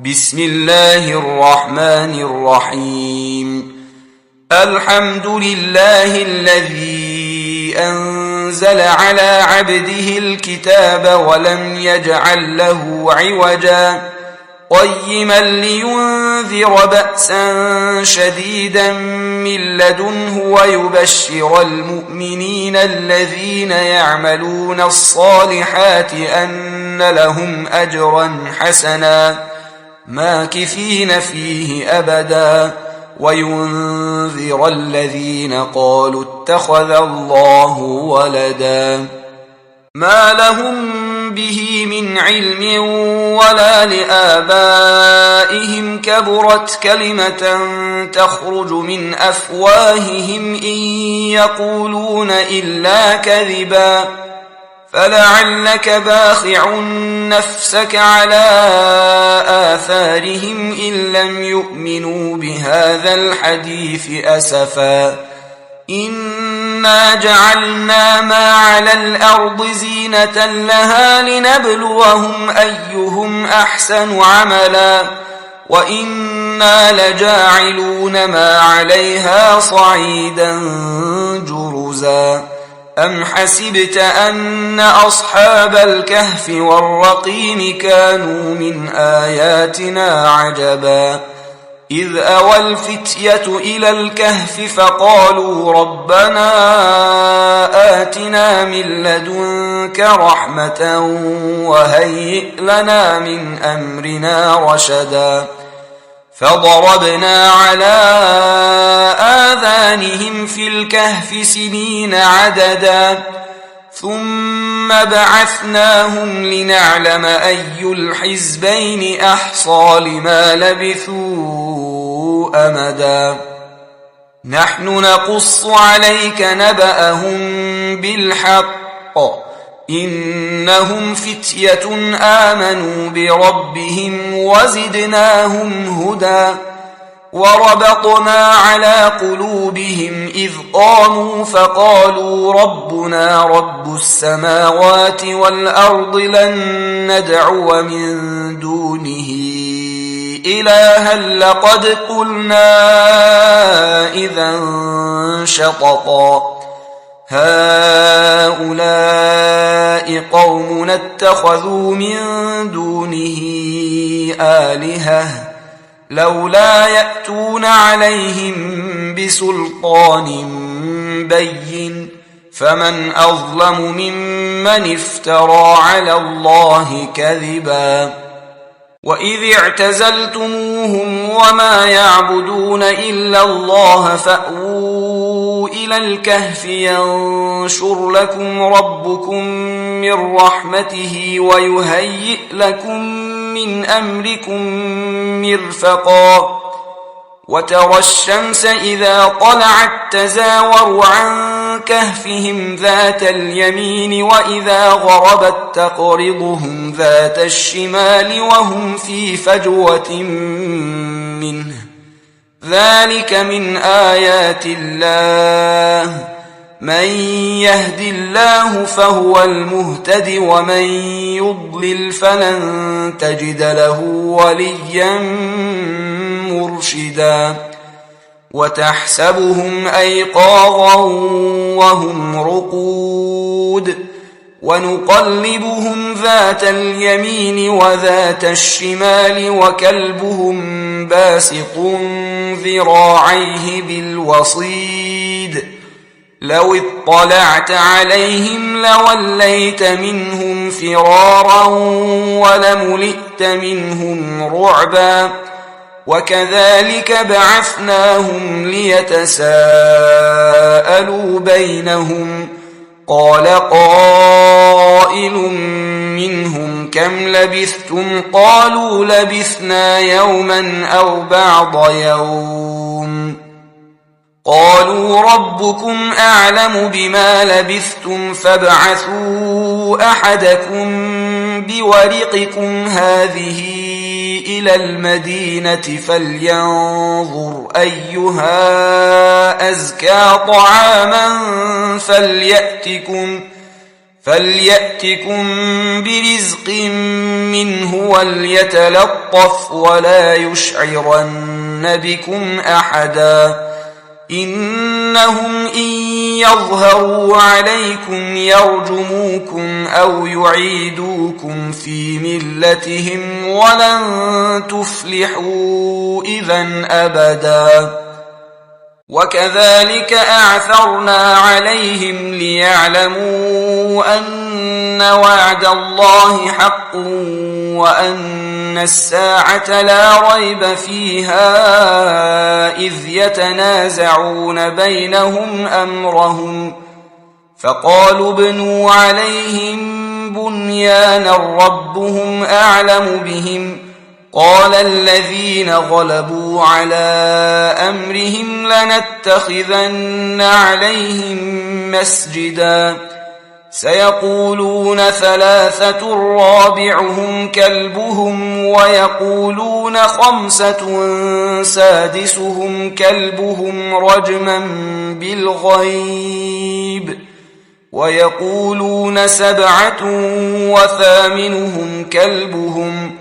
بسم الله الرحمن الرحيم. الحمد لله الذي أنزل على عبده الكتاب ولم يجعل له عوجا قيما لينذر بأسا شديدا من لدنه ويبشر المؤمنين الذين يعملون الصالحات أن لهم أجرا حسنا ماكثين فيه أبدا وينذر الذين قالوا اتخذ الله ولدا ما لهم به من علم ولا لآبائهم كبرت كلمة تخرج من أفواههم إن يقولون إلا كذبا فلعلك باخع نفسك على آثارهم إن لم يؤمنوا بهذا الحديث أسفا إنا جعلنا ما على الأرض زينة لها لنبلوهم أيهم أحسن عملا وإنا لجاعلون ما عليها صعيدا جرزا أم حسبت أن أصحاب الكهف والرقيم كانوا من آياتنا عجبا إذ أوى الفتية إلى الكهف فقالوا ربنا آتنا من لدنك رحمة وهيئ لنا من أمرنا رشدا فضربنا على آذانهم في الكهف سنين عددا ثم بعثناهم لنعلم أي الحزبين أحصى لما لبثوا أمدا نحن نقص عليك نبأهم بالحق إنهم فتية آمنوا بربهم وزدناهم هدى وربطنا على قلوبهم إذ قاموا فقالوا ربنا رب السماوات والأرض لن ندعو من دونه إلها لقد قلنا إذا شططا هؤلاء قومنا اتخذوا من دونه آلهة لولا يأتون عليهم بسلطان بين فمن أظلم ممن افترى على الله كذبا وإذ اعتزلتموهم وما يعبدون إلا الله فأووا إلى الكهف ينشر لكم ربكم من رحمته ويهيئ لكم من أمركم مرفقا وترى الشمس إذا طلعت تزاور عن كهفهم ذات اليمين وإذا غربت تقرضهم ذات الشمال وهم في فجوة منه ذلك من آيات الله من يهد الله فهو المهتد ومن يضلل فلن تجد له وليا مرشدا وتحسبهم أيقاظا وهم رقود ونقلبهم ذات اليمين وذات الشمال وكلبهم باسط ذراعيه بالوصيد لو اطلعت عليهم لوليت منهم فرارا ولملئت منهم رعبا وكذلك بعثناهم ليتساءلوا بينهم قال قائل منهم كم لبثتم قالوا لبثنا يوما أو بعض يوم قالوا ربكم أعلم بما لبثتم فابعثوا أحدكم بورقكم هذه إلى المدينة فلينظر أيها أزكى طعاما فليأتكم برزق منه وليتلطف ولا يشعرن بكم أحدا إنهم إن يظهروا عليكم يرجموكم أو يعيدوكم في ملتهم ولن تفلحوا إذا أبدا وكذلك أعثرنا عليهم ليعلموا أن وعد الله حق وأن الساعة لا ريب فيها إذ يتنازعون بينهم أمرهم فقالوا ابنوا عليهم بنيانا ربهم أعلم بهم قال الذين غلبوا على أمرهم لنتخذن عليهم مسجدا سيقولون ثلاثة رابعهم كلبهم ويقولون خمسة سادسهم كلبهم رجما بالغيب ويقولون سبعة وثامنهم كلبهم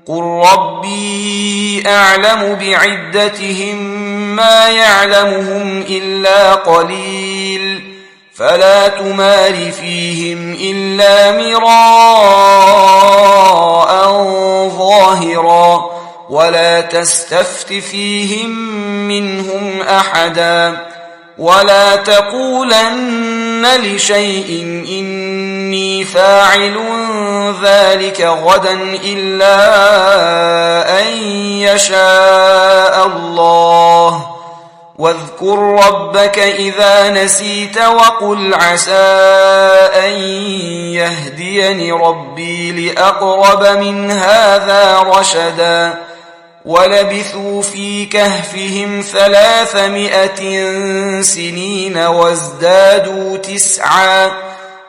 قل ربي أعلم بعدتهم ما يعلمهم إلا قليل فلا تمار فيهم إلا مراء ظاهرا ولا تستفت فيهم منهم أحدا ولا تقولن لشيء إني فاعل ذلك غدا إلا أن يشاء الله واذكر ربك إذا نسيت وقل عسى أن يهديني ربي لأقرب من هذا رشدا ولبثوا في كهفهم 300 سنين وازدادوا 9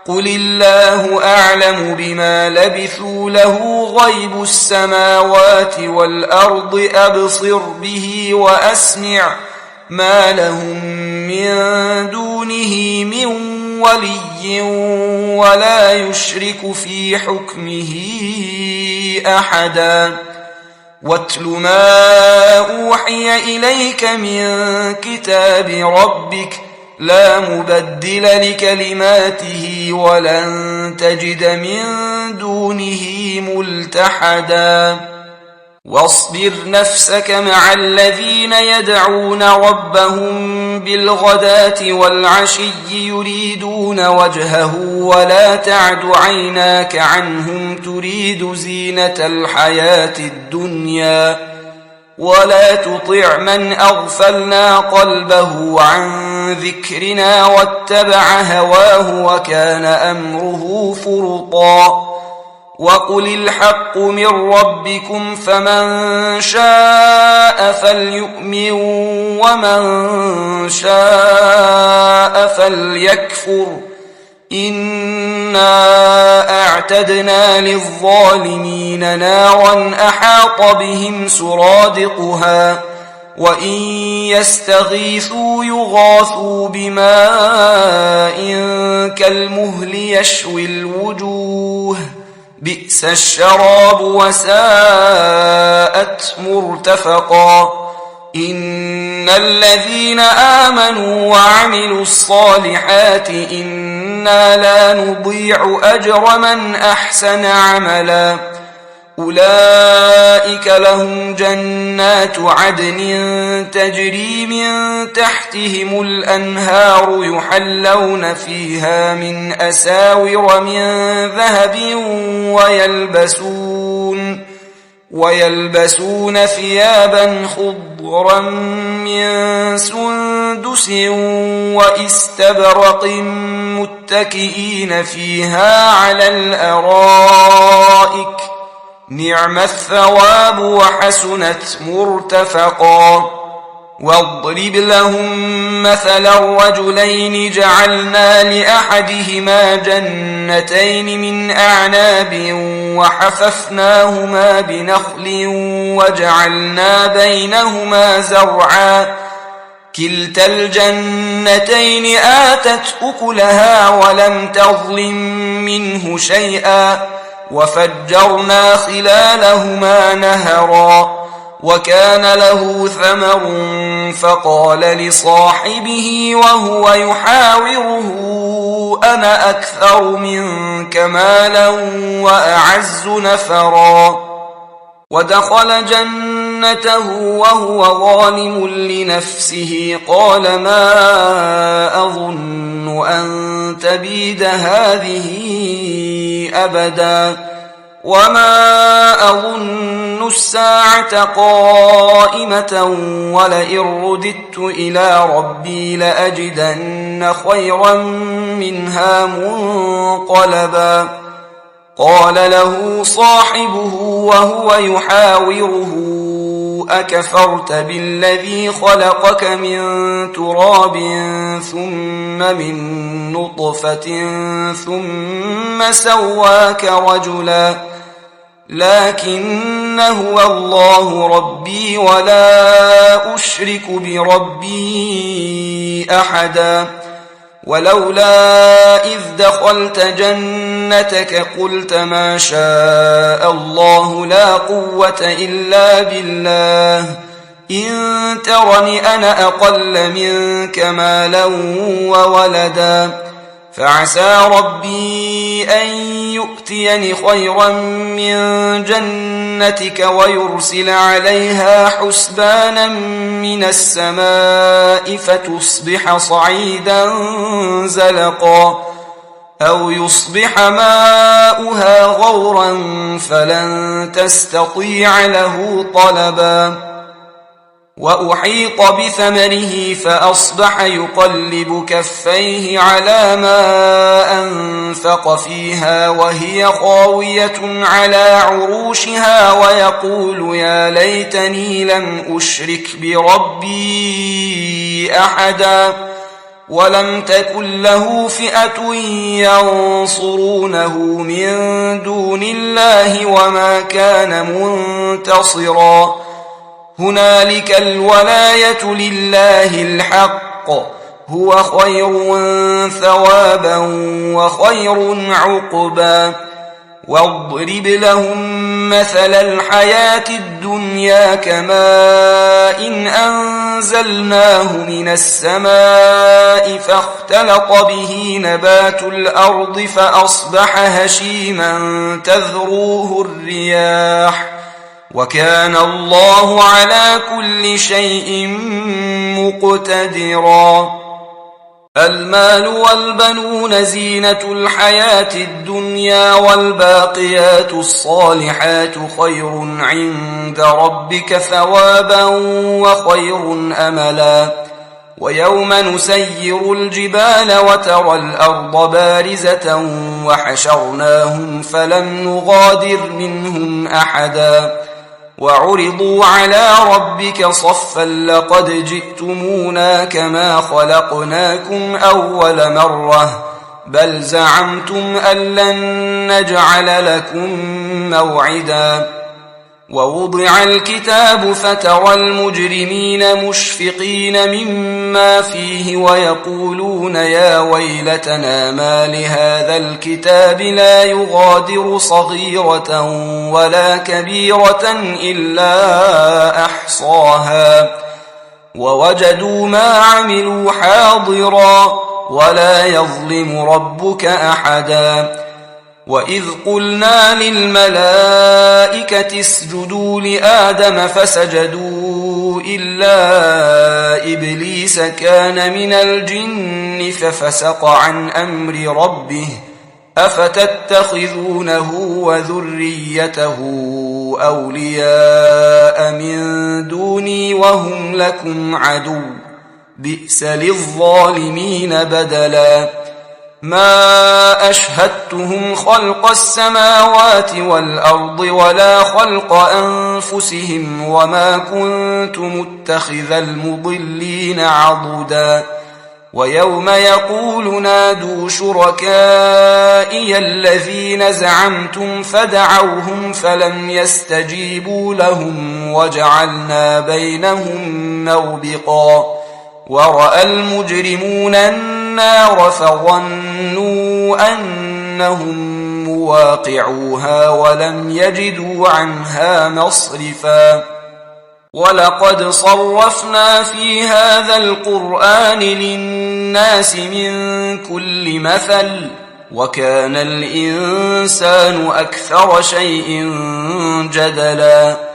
قل الله أعلم بما لبثوا له غيب السماوات والأرض أبصر به وأسمع ما لهم من دونه من ولي ولا يشرك في حكمه أحدا واتل ما أوحي إليك من كتاب ربك لا مبدل لكلماته ولن تجد من دونه ملتحدا واصبر نفسك مع الذين يدعون ربهم بالغداة والعشي يريدون وجهه ولا تعد عيناك عنهم تريد زينة الحياة الدنيا ولا تطع من أغفلنا قلبه عن ذكرنا واتبع هواه وكان أمره فرطا وقل الحق من ربكم فمن شاء فليؤمن ومن شاء فليكفر إنا أعتدنا للظالمين نارا أحاط بهم سرادقها وإن يستغيثوا يغاثوا بماء كالمهل يشوي الوجوه بئس الشراب وساءت مرتفقا إن الذين آمنوا وعملوا الصالحات إنا لا نضيع أجر من أحسن عملا أولئك لهم جنات عدن تجري من تحتهم الأنهار يحلون فيها من أساور من ذهب ويلبسون ثيابا خضرا من سندس واستبرق متكئين فيها على الأرائك نعم الثواب وحسنت مرتفقا واضرب لهم مثل الرجلين جعلنا لأحدهما جنتين من أعناب وحففناهما بنخل وجعلنا بينهما زرعا كلتا الجنتين آتت أكلها ولم تظلم منه شيئا وفجرنا خلالهما نهرا وكان له ثمر فقال لصاحبه وهو يحاوره أنا أكثر منك مالا وأعز نفرا ودخل جنته وهو ظالم لنفسه قال ما أظن أن تبيد هذه أبدا وما أظن الساعة قائمة ولئن رددت إلى ربي لأجدن خيرا منها منقلبا قال له صاحبه وهو يحاوره أكفرت بالذي خلقك من تراب ثم من نطفة ثم سواك رجلا لكن هو الله ربي ولا أشرك بربي أحدا ولولا إذ دخلت جنتك قلت ما شاء الله لا قوة إلا بالله إن ترني أنا أقل منك مالا وولدا فعسى ربي أن يؤتيني خيرا من جنتك ويرسل عليها حسبانا من السماء فتصبح صعيدا زلقا أو يصبح ماؤها غورا فلن تستطيع له طلبا وأحيط بثمره فأصبح يقلب كفيه على ما أنفق فيها وهي خاوية على عروشها ويقول يا ليتني لم أشرك بربي أحدا ولم تكن له فئة ينصرونه من دون الله وما كان منتصرا هنالك الولاية لله الحق هو خير ثوابا وخير عقبا واضرب لهم مثل الحياة الدنيا كماء إن أنزلناه من السماء فاختلط به نبات الأرض فأصبح هشيما تذروه الرياح وكان الله على كل شيء مقتدرا المال والبنون زينة الحياة الدنيا والباقيات الصالحات خير عند ربك ثوابا وخير أملا ويوم نسير الجبال وترى الأرض بارزة وحشرناهم فلم نغادر منهم أحدا وعرضوا على ربك صفا لقد جئتمونا كما خلقناكم أول مرة بل زعمتم أن لن نجعل لكم موعدا ووضع الكتاب فترى المجرمين مشفقين مما فيه ويقولون يا ويلتنا ما لهذا الكتاب لا يغادر صغيرة ولا كبيرة إلا أحصاها ووجدوا ما عملوا حاضرا ولا يظلم ربك أحدا وإذ قلنا للملائكة اسجدوا لآدم فسجدوا إلا إبليس كان من الجن ففسق عن أمر ربه أفتتخذونه وذريته أولياء من دوني وهم لكم عدو بئس للظالمين بدلا ما أشهدتهم خلق السماوات والأرض ولا خلق أنفسهم وما كنت متخذ المضلين عضدا ويوم يقول نادوا شركائي الذين زعمتم فدعوهم فلم يستجيبوا لهم وجعلنا بينهم موبقا ورأى المجرمون النار فظنوا أنهم مواقعوها ولم يجدوا عنها مصرفا ولقد صرفنا في هذا القرآن للناس من كل مثل وكان الإنسان أكثر شيء جدلا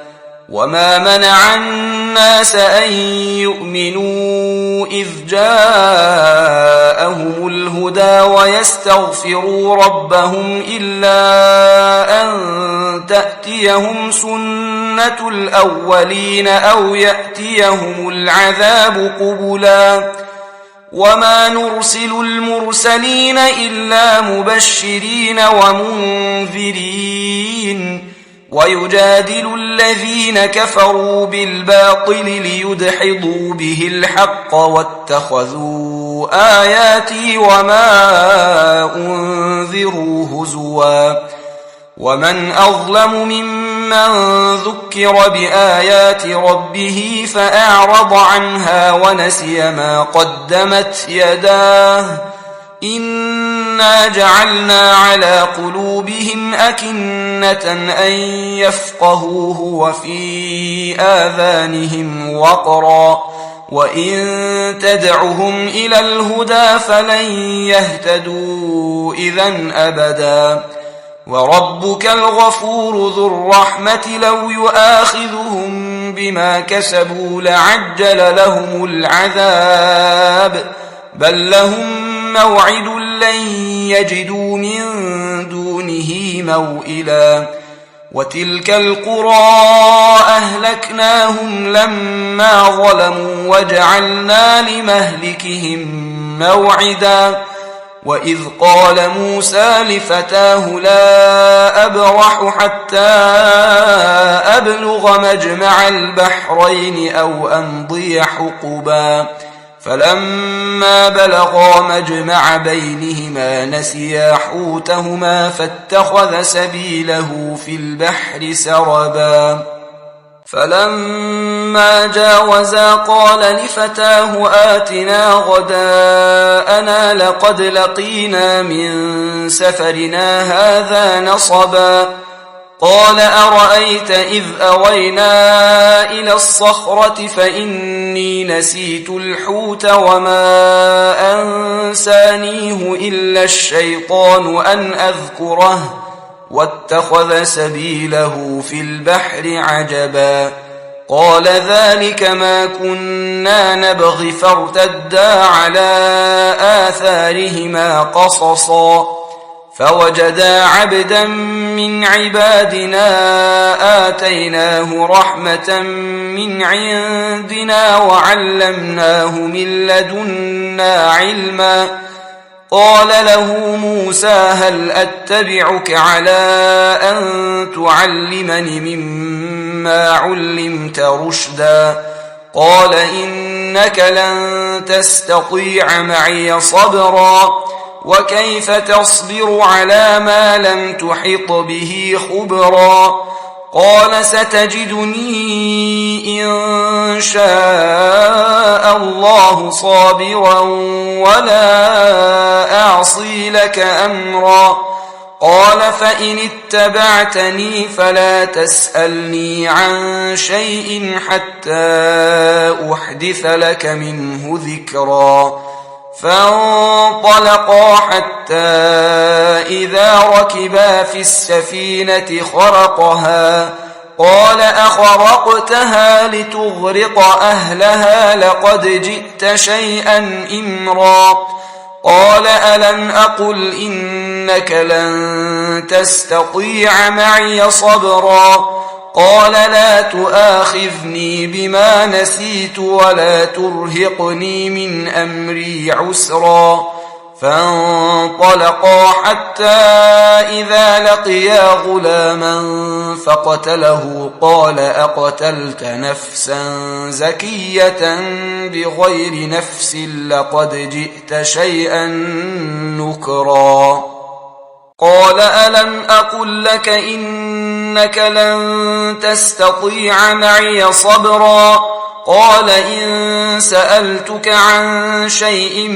وما منع الناس أن يؤمنوا إذ جاءهم الهدى ويستغفروا ربهم إلا أن تأتيهم سنة الأولين أو يأتيهم العذاب قبلا وما نرسل المرسلين إلا مبشرين ومنذرين ويجادل الذين كفروا بالباطل ليدحضوا به الحق واتخذوا آياتي وما أنذروا هزوا ومن أظلم ممن ذكر بآيات ربه فأعرض عنها ونسي ما قدمت يداه إنا جعلنا على قلوبهم أكنة أن يفقهوه وفي آذانهم وقرا وإن تدعهم إلى الهدى فلن يهتدوا إذن أبدا وربك الغفور ذو الرحمة لو يؤاخذهم بما كسبوا لعجل لهم العذاب بل لهم موعد لن يجدوا من دونه موئلا وتلك القرى أهلكناهم لما ظلموا وجعلنا لمهلكهم موعدا وإذ قال موسى لفتاه لا أبرح حتى أبلغ مجمع البحرين أو أمضي حقبا فلما بلغا مجمع بينهما نسيا حوتهما فاتخذ سبيله في البحر سربا فلما جاوزا قال لفتاه آتنا غداءنا لقد لقينا من سفرنا هذا نصبا قال أرأيت إذ أوينا إلى الصخرة فإني نسيت الحوت وما أنسانيه إلا الشيطان أن أذكره واتخذ سبيله في البحر عجبا قال ذلك ما كنا نبغي فارتدا على آثارهما قصصا فوجدا عبدا من عبادنا آتيناه رحمة من عندنا وعلمناه من لدنا علما قال له موسى هل أتبعك على أن تعلمني مما علمت رشدا قال إنك لن تستطيع معي صبرا وكيف تصبر على ما لم تحط به خبرا قال ستجدني إن شاء الله صابرا ولا أعصي لك أمرا قال فإن اتبعتني فلا تسألني عن شيء حتى أحدث لك منه ذكرا فانطلقا حتى إذا ركبا في السفينة خرقها قال أخرقتها لتغرق أهلها لقد جئت شيئا إمرا قال ألم أقل إنك لن تستطيع معي صبرا قال لا تؤاخذني بما نسيت ولا ترهقني من أمري عسرا فانطلقا حتى إذا لقيا غلاما فقتله قال أقتلت نفسا زكية بغير نفس لقد جئت شيئا نكرا قال ألم أقل لك إنك لن تستطيع معي صبرا قال إن سألتك عن شيء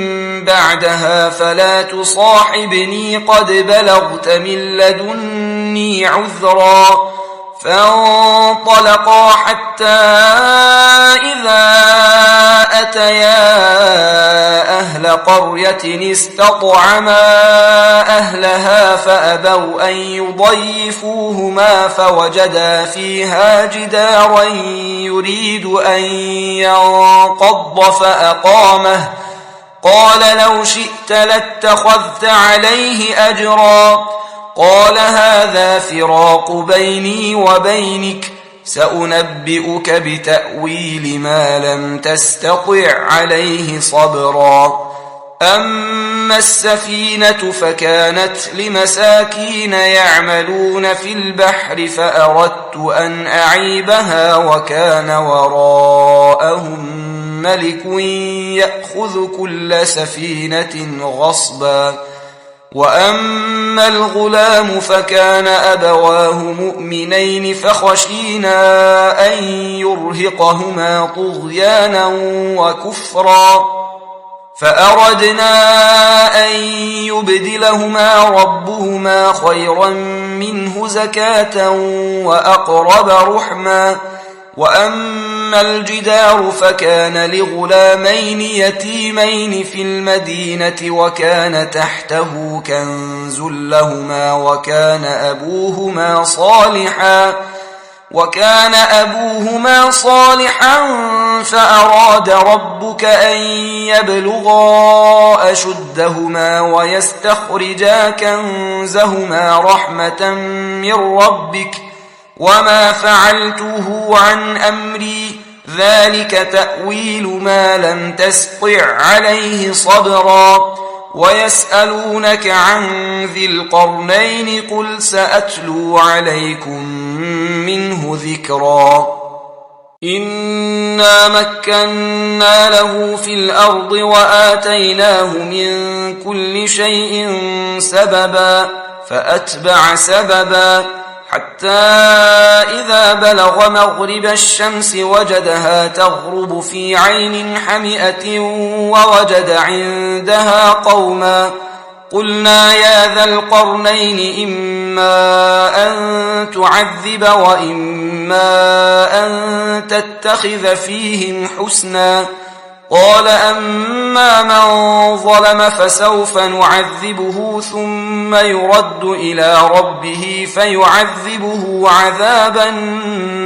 بعدها فلا تصاحبني قد بلغت من لدني عذرا. فانطلقا حتى إذا أتيا أهل قرية استطعما أهلها فأبوا أن يضيفوهما فوجدا فيها جدارا يريد أن ينقض فأقامه. قال لو شئت لاتخذت عليه أجرا. قال هذا فراق بيني وبينك سأنبئك بتأويل ما لم تستطع عليه صبرا. أما السفينة فكانت لمساكين يعملون في البحر فأردت أن أعيبها وكان وراءهم ملك يأخذ كل سفينة غصبا. وأما الغلام فكان أبواه مؤمنين فخشينا أن يرهقهما طغيانا وكفرا فأردنا أن يبدلهما ربهما خيرا منه زكاة وأقرب رحما. وأما الجدار فكان لغلامين يتيمين في المدينة وكان تحته كنز لهما وكان أبوهما صالحا فأراد ربك أن يبلغا أشدهما ويستخرجا كنزهما رحمة من ربك وما فعلته عن أمري ذلك تأويل ما لم تستطع عليه صبرا. ويسألونك عن ذي القرنين قل سأتلو عليكم منه ذكرا. إنا مكنا له في الأرض وآتيناه من كل شيء سببا فأتبع سببا حتى إذا بلغ مغرب الشمس وجدها تغرب في عين حمئة ووجد عندها قوما. قلنا يا ذا القرنين إما أن تعذب وإما أن تتخذ فيهم حسنا. قال أما من ظلم فسوف نعذبه ثم يرد إلى ربه فيعذبه عذابا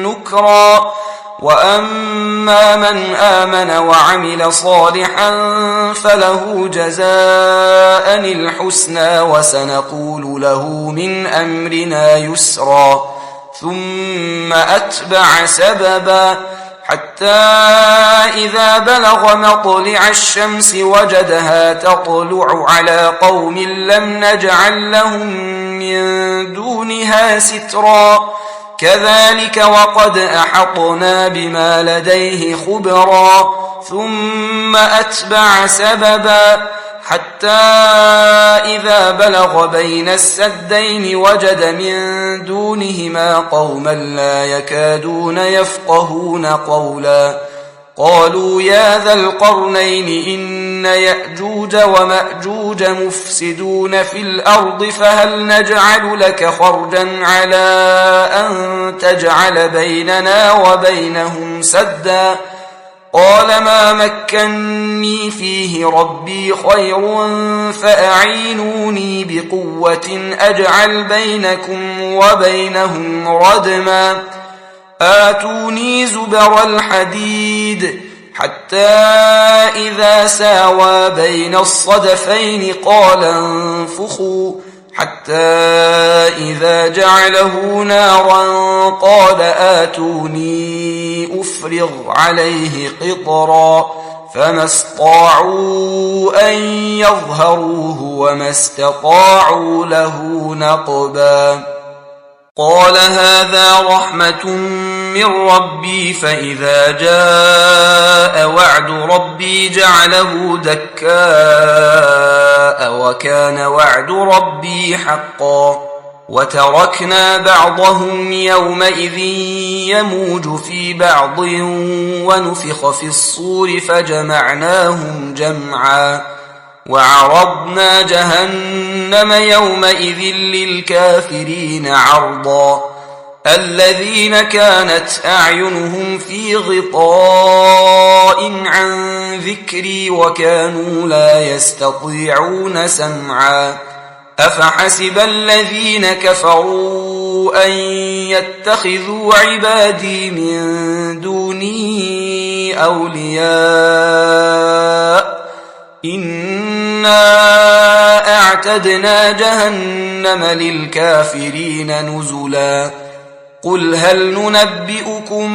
نكرا. وأما من آمن وعمل صالحا فله جزاء الحسنى وسنقول له من أمرنا يسرا. ثم أتبع سببا حتى إذا بلغ مطلع الشمس وجدها تطلع على قوم لم نجعل لهم من دونها سترا. كذلك وقد أحطنا بما لديه خبرا. ثم أتبع سببا حتى إذا بلغ بين السدين وجد من دونهما قوما لا يكادون يفقهون قولا. قالوا يا ذا القرنين إن يأجوج ومأجوج مفسدون في الأرض فهل نجعل لك خرجا على أن تجعل بيننا وبينهم سدا. قال ما مكني فيه ربي خير فأعينوني بقوة أجعل بينكم وبينهم ردما. آتوني زبر الحديد حتى إذا ساوى بين الصدفين قال انفخوا حتى إذا جعله نارا قال آتوني أفرغ عليه قطرا. فما استطاعوا أن يظهروه وما استطاعوا له نقبا. قال هذا رحمة من ربي فإذا جاء وعد ربي جعله دكاء وكان وعد ربي حقا. وتركنا بعضهم يومئذ يموج في بعض ونفخ في الصور فجمعناهم جمعا وعرضنا جهنم يومئذ للكافرين عرضا الذين كانت أعينهم في غطاء عن ذكري وكانوا لا يستطيعون سمعا أفحسب الذين كفروا أن يتخذوا عبادي من دوني أولياء إنا أعتدنا جهنم للكافرين نزلا قل هل ننبئكم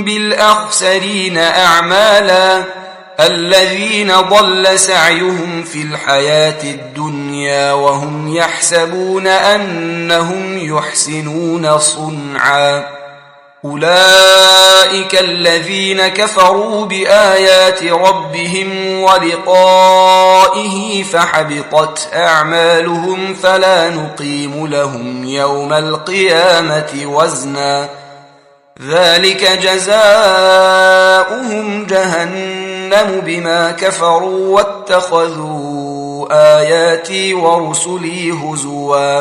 بالأخسرين أعمالا الذين ضل سعيهم في الحياة الدنيا وهم يحسبون أنهم يحسنون صنعا أولئك الذين كفروا بآيات ربهم ولقائه فحبطت أعمالهم فلا نقيم لهم يوم القيامة وزنا ذلك جزاؤهم جهنم بما كفروا واتخذوا آياتي ورسلي هزوا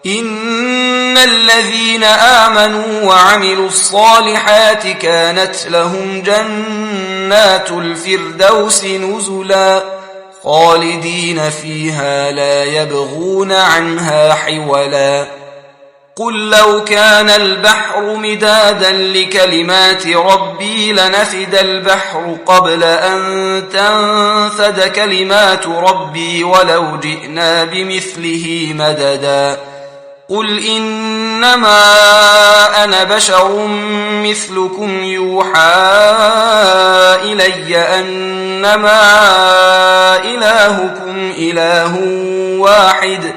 إن الذين آمنوا وعملوا الصالحات كانت لهم جنات الفردوس نزلا خالدين فيها لا يبغون عنها حولا قل لو كان البحر مدادا لكلمات ربي لنفد البحر قبل أن تنفد كلمات ربي ولو جئنا بمثله مددا قل إنما أنا بشر مثلكم يوحى إلي أنما إلهكم إله واحد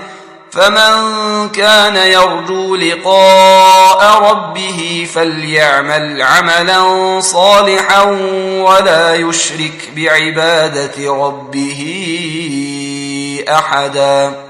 فمن كان يرجو لقاء ربه فليعمل عملا صالحا ولا يشرك بعبادة ربه أحدا